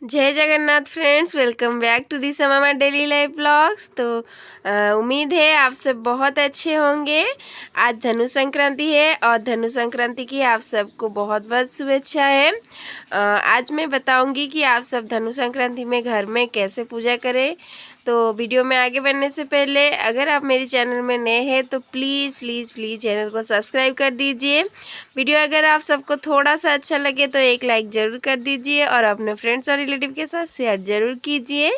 जय Jagannath friends, welcome back to the Mama daily life blogs. तो उम्मीद है आप सब बहुत अच्छे होंगे। आज धनु संक्रांति है और धनु संक्रांति की आप सबको बहुत बहुत शुभेच्छा है। आज मैं बताऊंगी कि आप सब धनु संक्रांति में घर में कैसे पूजा करें। तो वीडियो में आगे बढ़ने से पहले अगर आप मेरे चैनल में नए हैं तो प्लीज़ प्लीज़ प्लीज़ चैनल को सब्सक्राइब कर दीजिए। वीडियो अगर आप सबको थोड़ा सा अच्छा लगे तो एक लाइक ज़रूर कर दीजिए और अपने फ्रेंड्स और रिलेटिव के साथ शेयर ज़रूर कीजिए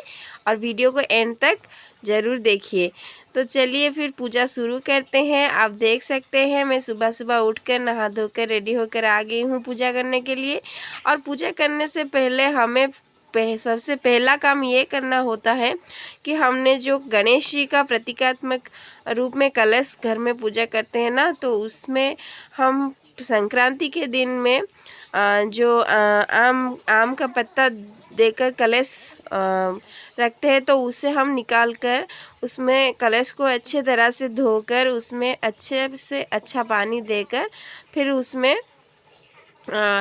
और वीडियो को एंड तक ज़रूर देखिए। तो चलिए फिर पूजा शुरू करते हैं। आप देख सकते हैं मैं सुबह सुबह उठकर नहा धोकर रेडी होकर आ गई हूँ पूजा करने के लिए। और पूजा करने से पहले हमें सबसे पहला काम ये करना होता है कि हमने जो गणेश जी का प्रतीकात्मक रूप में कलश घर में पूजा करते हैं ना, तो उसमें हम संक्रांति के दिन में जो आम का पत्ता देकर कलश रखते हैं, तो उसे हम निकाल कर उसमें कलश को अच्छे तरह से धोकर उसमें अच्छे से अच्छा पानी देकर फिर उसमें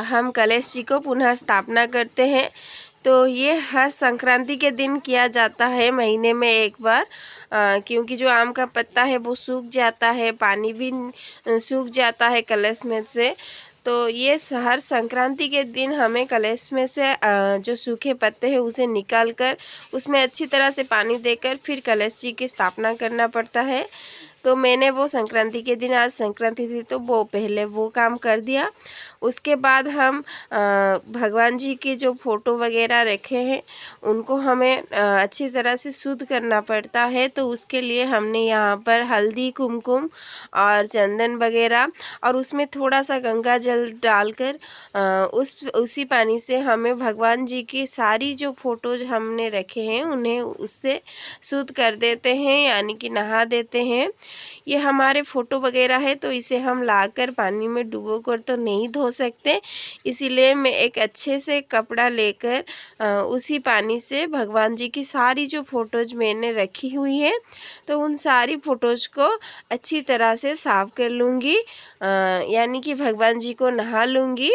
हम कलश जी को पुनः स्थापना करते हैं। तो ये हर संक्रांति के दिन किया जाता है, महीने में एक बार। क्योंकि जो आम का पत्ता है वो सूख जाता है, पानी भी सूख जाता है कलश में से। तो ये हर संक्रांति के दिन हमें कलश में से जो सूखे पत्ते हैं उसे निकाल कर उसमें अच्छी तरह से पानी देकर फिर कलश जी की स्थापना करना पड़ता है। तो मैंने वो संक्रांति के दिन, आज संक्रांति थी तो वो पहले वो काम कर दिया। उसके बाद हम भगवान जी के जो फ़ोटो वगैरह रखे हैं उनको हमें अच्छी तरह से शुद्ध करना पड़ता है। तो उसके लिए हमने यहाँ पर हल्दी, कुमकुम और चंदन वगैरह और उसमें थोड़ा सा गंगा जल डालकर उसी पानी से हमें भगवान जी की सारी जो फ़ोटोज़ हमने रखे हैं उन्हें उससे शुद्ध कर देते हैं, यानी कि नहा देते हैं। ये हमारे फ़ोटो वगैरह है तो इसे हम लाकर पानी में डुबो कर तो नहीं धो सकते, इसीलिए मैं एक अच्छे से कपड़ा लेकर उसी पानी से भगवान जी की सारी जो फ़ोटोज़ मैंने रखी हुई है तो उन सारी फ़ोटोज़ को अच्छी तरह से साफ़ कर लूँगी, यानी कि भगवान जी को नहा लूँगी।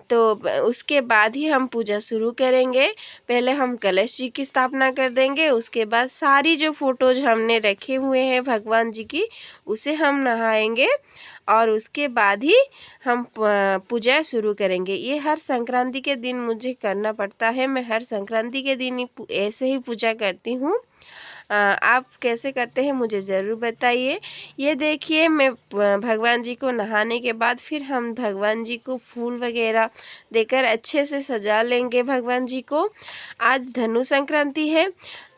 तो उसके बाद ही हम पूजा शुरू करेंगे। पहले हम कलश जी की स्थापना कर देंगे, उसके बाद सारी जो फ़ोटोज़ हमने रखे हुए हैं भगवान जी की उसे हम नहाएंगे और उसके बाद ही हम पूजा शुरू करेंगे। ये हर संक्रांति के दिन मुझे करना पड़ता है। मैं हर संक्रांति के दिन ही ऐसे ही पूजा करती हूँ। आप कैसे करते हैं मुझे ज़रूर बताइए। ये देखिए मैं भगवान जी को नहाने के बाद फिर हम भगवान जी को फूल वगैरह देकर अच्छे से सजा लेंगे भगवान जी को। आज धनु संक्रांति है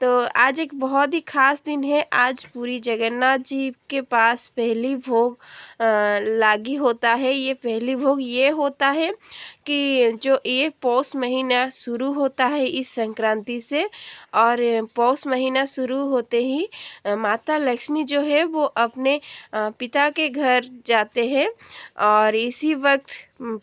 तो आज एक बहुत ही ख़ास दिन है। आज पूरी जगन्नाथ जी के पास पहली भोग लागी होता है। ये पहली भोग ये होता है कि जो ये पौष महीना शुरू होता है इस संक्रांति से, और पौष महीना शुरू होते ही माता लक्ष्मी जो है वो अपने पिता के घर जाते हैं और इसी वक्त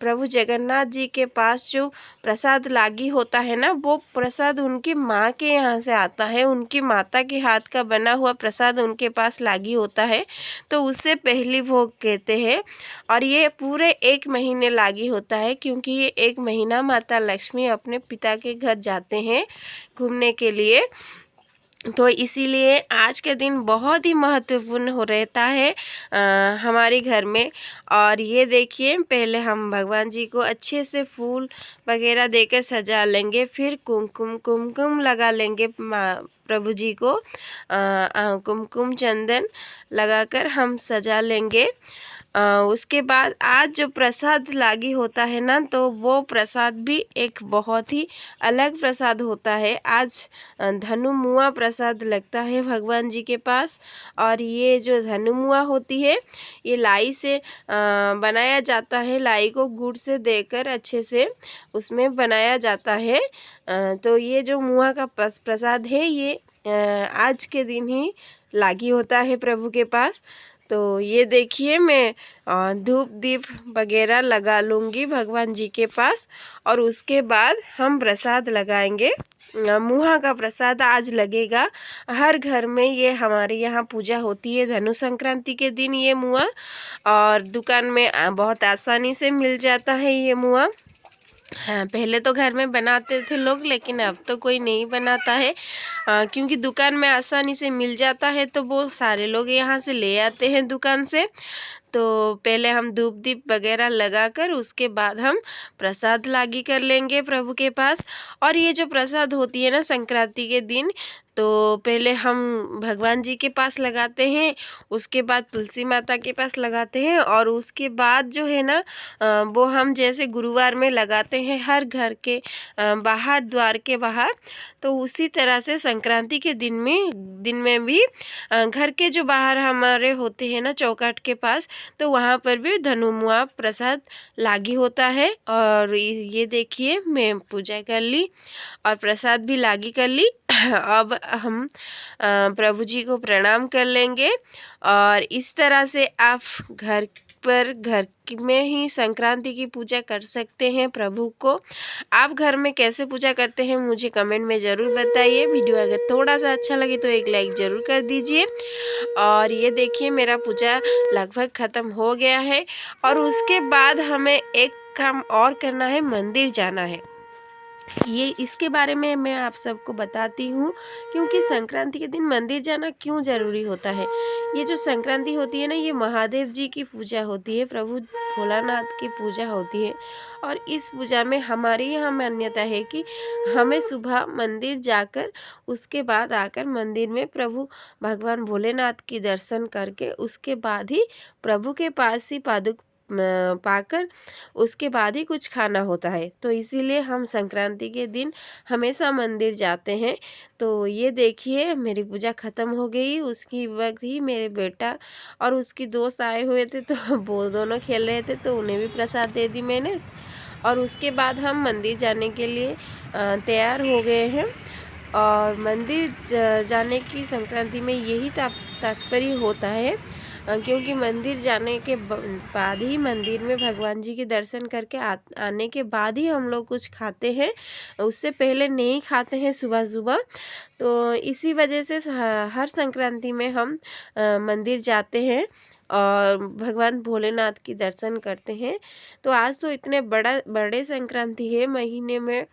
प्रभु जगन्नाथ जी के पास जो प्रसाद लागी होता है ना, वो प्रसाद उनकी माँ के यहाँ से आता है। उनकी माता के हाथ का बना हुआ प्रसाद उनके पास लागी होता है, तो उसे पहली भोग कहते हैं। और ये पूरे 1 महीने लागी होता है, क्योंकि ये 1 महीना माता लक्ष्मी अपने पिता के घर जाते हैं घूमने के लिए। तो इसीलिए आज के दिन बहुत ही महत्वपूर्ण हो रहता है हमारे घर में। और ये देखिए पहले हम भगवान जी को अच्छे से फूल वगैरह देकर सजा लेंगे, फिर कुमकुम लगा लेंगे प्रभु जी को। कुमकुम चंदन लगाकर हम सजा लेंगे। उसके बाद आज जो प्रसाद लागी होता है ना, तो वो प्रसाद भी एक बहुत ही अलग प्रसाद होता है। आज धनुमुआ प्रसाद लगता है भगवान जी के पास। और ये जो धनुमुआ होती है ये लाई से बनाया जाता है। लाई को गुड़ से देकर अच्छे से उसमें बनाया जाता है। तो ये जो मुआ का प्रसाद है ये आज के दिन ही लागी होता है प्रभु के पास। तो ये देखिए मैं धूप दीप वगैरह लगा लूँगी भगवान जी के पास और उसके बाद हम प्रसाद लगाएंगे। मुहा का प्रसाद आज लगेगा हर घर में। ये हमारे यहाँ पूजा होती है धनु संक्रांति के दिन ये मुआ, और दुकान में बहुत आसानी से मिल जाता है ये मुआ। हाँ, पहले तो घर में बनाते थे लोग, लेकिन अब तो कोई नहीं बनाता है, क्योंकि दुकान में आसानी से मिल जाता है, तो वो सारे लोग यहाँ से ले आते हैं दुकान से। तो पहले हम धूप दीप वगैरह लगाकर उसके बाद हम प्रसाद लागी कर लेंगे प्रभु के पास। और ये जो प्रसाद होती है ना संक्रांति के दिन, तो पहले हम भगवान जी के पास लगाते हैं, उसके बाद तुलसी माता के पास लगाते हैं, और उसके बाद जो है ना वो हम जैसे गुरुवार में लगाते हैं हर घर के बाहर, द्वार के बाहर, तो उसी तरह से संक्रांति के दिन में भी घर के जो बाहर हमारे होते हैं ना चौखट के पास, तो वहाँ पर भी धनुमुआ प्रसाद लागी होता है। और ये देखिए मैं पूजा कर ली और प्रसाद भी लागी कर ली। अब हम प्रभु जी को प्रणाम कर लेंगे। और इस तरह से आप घर में ही संक्रांति की पूजा कर सकते हैं प्रभु को। आप घर में कैसे पूजा करते हैं मुझे कमेंट में ज़रूर बताइए। वीडियो अगर थोड़ा सा अच्छा लगे तो एक लाइक ज़रूर कर दीजिए। और ये देखिए मेरा पूजा लगभग ख़त्म हो गया है, और उसके बाद हमें एक काम और करना है, मंदिर जाना है। ये इसके बारे में मैं आप सबको बताती हूँ, क्योंकि संक्रांति के दिन मंदिर जाना क्यों ज़रूरी होता है। ये जो संक्रांति होती है ना, ये महादेव जी की पूजा होती है, प्रभु भोलानाथ की पूजा होती है। और इस पूजा में हमारी यहाँ मान्यता है कि हमें सुबह मंदिर जाकर उसके बाद आकर मंदिर में प्रभु भगवान भोलेनाथ की दर्शन करके उसके बाद ही प्रभु के पास ही पादुक पाकर उसके बाद ही कुछ खाना होता है। तो इसीलिए हम संक्रांति के दिन हमेशा मंदिर जाते हैं। तो ये देखिए मेरी पूजा ख़त्म हो गई, उसकी वक्त ही मेरे बेटा और उसकी दोस्त आए हुए थे, तो वो दोनों खेल रहे थे, तो उन्हें भी प्रसाद दे दी मैंने। और उसके बाद हम मंदिर जाने के लिए तैयार हो गए हैं। और मंदिर जाने की संक्रांति में यही तात्पर्य होता है, क्योंकि मंदिर जाने के बाद ही, मंदिर में भगवान जी के दर्शन करके आने के बाद ही हम लोग कुछ खाते हैं, उससे पहले नहीं खाते हैं सुबह सुबह। तो इसी वजह से हर संक्रांति में हम मंदिर जाते हैं और भगवान भोलेनाथ की दर्शन करते हैं। तो आज तो इतने बड़े संक्रांति है, महीने में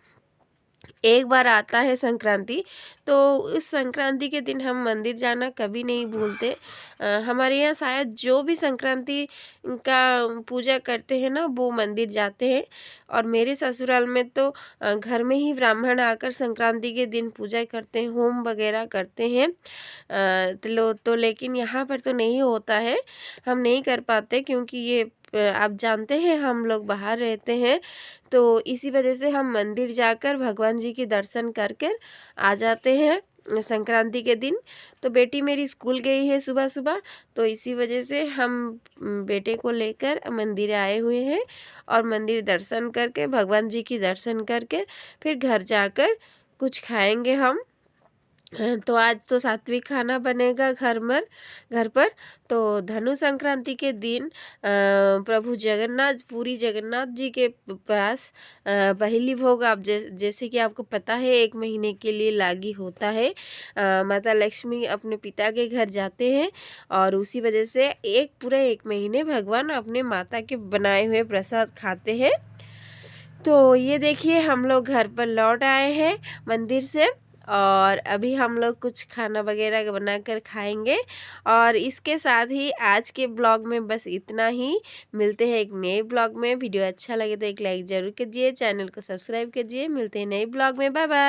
एक बार आता है संक्रांति, तो इस संक्रांति के दिन हम मंदिर जाना कभी नहीं भूलते। हमारे यहाँ शायद जो भी संक्रांति का पूजा करते हैं ना, वो मंदिर जाते हैं। और मेरे ससुराल में तो घर में ही ब्राह्मण आकर संक्रांति के दिन पूजा करते हैं, होम वगैरह करते हैं। तो लेकिन यहाँ पर तो नहीं होता है, हम नहीं कर पाते, क्योंकि ये आप जानते हैं हम लोग बाहर रहते हैं। तो इसी वजह से हम मंदिर जाकर भगवान जी के दर्शन करके आ जाते हैं संक्रांति के दिन। तो बेटी मेरी स्कूल गई है सुबह सुबह, तो इसी वजह से हम बेटे को लेकर मंदिर आए हुए हैं। और मंदिर दर्शन करके, भगवान जी की दर्शन करके फिर घर जाकर कुछ खाएंगे हम। तो आज तो सात्विक खाना बनेगा घर पर। तो धनु संक्रांति के दिन प्रभु जगन्नाथ, पूरी जगन्नाथ जी के पास पहली भोग, आप जैसे कि आपको पता है 1 महीने के लिए लागी होता है। माता लक्ष्मी अपने पिता के घर जाते हैं, और उसी वजह से पूरे 1 महीने भगवान अपने माता के बनाए हुए प्रसाद खाते हैं। तो ये देखिए हम लोग घर पर लौट आए हैं मंदिर से, और अभी हम लोग कुछ खाना वगैरह बनाकर खाएंगे। और इसके साथ ही आज के ब्लॉग में बस इतना ही। मिलते हैं एक नए ब्लॉग में। वीडियो अच्छा लगे तो एक लाइक ज़रूर कीजिए, चैनल को सब्सक्राइब कीजिए। मिलते हैं नए ब्लॉग में, बाय बाय।